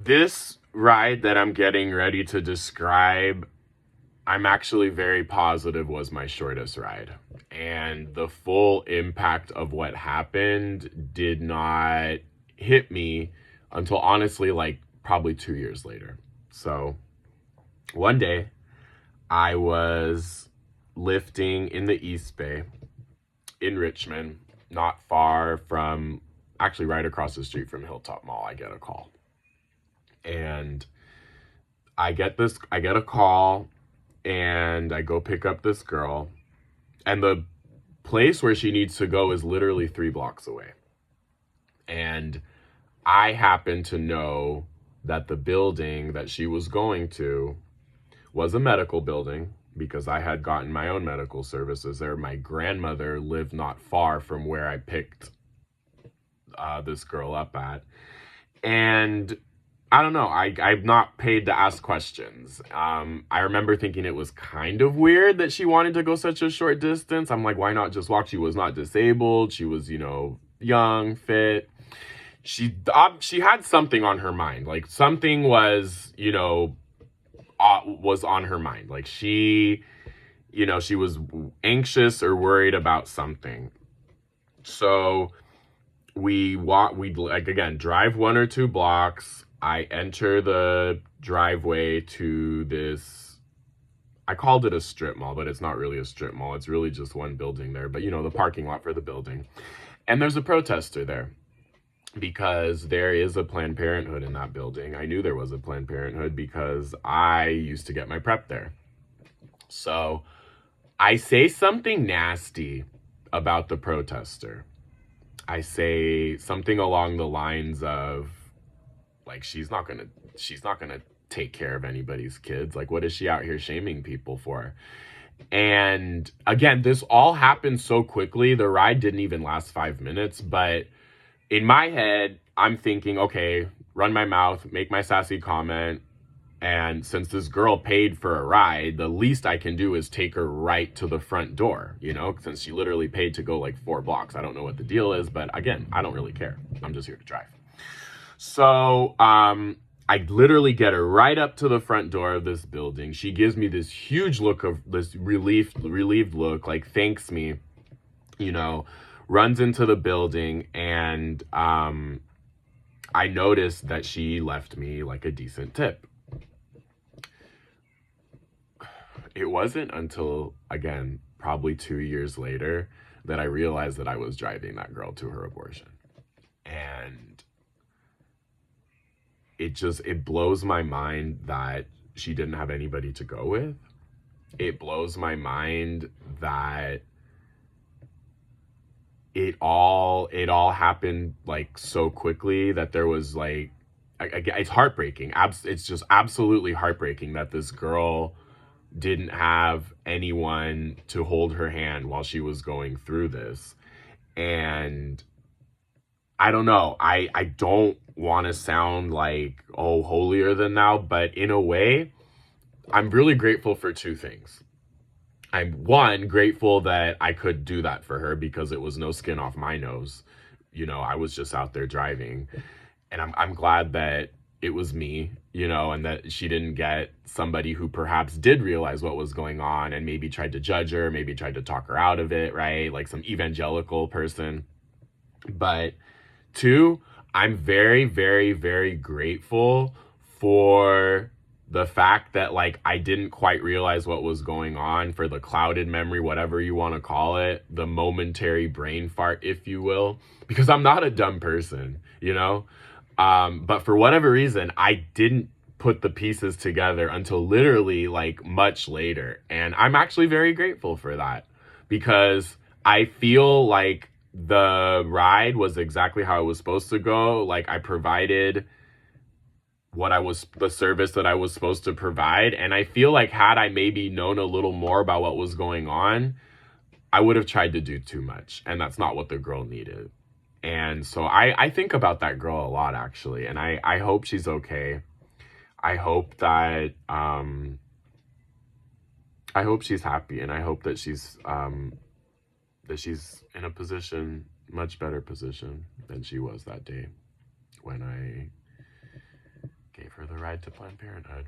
This ride that I'm getting ready to describe, I'm actually very positive was my shortest ride. And the full impact of what happened did not hit me until honestly, like probably 2 years later. So one day I was lifting in the East Bay in Richmond, not far from, actually right across the street from Hilltop Mall. I get a call. And I get a call and I go pick up this girl. And the place where she needs to go is literally 3 blocks away. And I happen to know that the building that she was going to was a medical building because I had gotten my own medical services there. My grandmother lived not far from where I picked this girl up at. And I don't know. I'm not paid to ask questions. I remember thinking it was kind of weird that she wanted to go such a short distance. I'm like, why not just walk? She was not disabled. She was, young, fit. She had something on her mind. Like something was on her mind. Like she was anxious or worried about something. So we like again drive 1 or 2 blocks. I enter the driveway to this, I called it a strip mall, but it's not really a strip mall. It's really just one building there, but the parking lot for the building. And there's a protester there because there is a Planned Parenthood in that building. I knew there was a Planned Parenthood because I used to get my prep there. So I say something nasty about the protester. I say something along the lines of, like, she's not gonna take care of anybody's kids. Like, what is she out here shaming people for? And again, this all happened so quickly. The ride didn't even last 5 minutes, but in my head, I'm thinking, okay, run my mouth, make my sassy comment. And since this girl paid for a ride, the least I can do is take her right to the front door, since she literally paid to go like 4 blocks. I don't know what the deal is, but again, I don't really care. I'm just here to drive. So I literally get her right up to the front door of this building. She gives me this huge look of this relieved look, like thanks me, runs into the building. And I noticed that she left me like a decent tip. It wasn't until, again, probably 2 years later that I realized that I was driving that girl to her abortion. And it blows my mind that she didn't have anybody to go with. It blows my mind that it all happened like so quickly that there was like, it's heartbreaking. It's just absolutely heartbreaking that this girl didn't have anyone to hold her hand while she was going through this. And I don't know. I don't want to sound like, oh, holier than thou, but in a way, I'm really grateful for two things. I'm one, grateful that I could do that for her because it was no skin off my nose. I was just out there driving. And I'm glad that it was me, and that she didn't get somebody who perhaps did realize what was going on and maybe tried to judge her, maybe tried to talk her out of it, right? Like some evangelical person. But two, I'm very, very, very grateful for the fact that like I didn't quite realize what was going on, for the clouded memory, whatever you want to call it, the momentary brain fart, if you will, because I'm not a dumb person, but for whatever reason, I didn't put the pieces together until literally like much later. And I'm actually very grateful for that because I feel like the ride was exactly how it was supposed to go. Like I provided the service that I was supposed to provide. And I feel like had I maybe known a little more about what was going on, I would have tried to do too much. And that's not what the girl needed. And so I think about that girl a lot, actually. And I hope she's okay. I hope that, I hope she's happy. And I hope that she's in a position, much better position than she was that day when I tied to Planned Parenthood.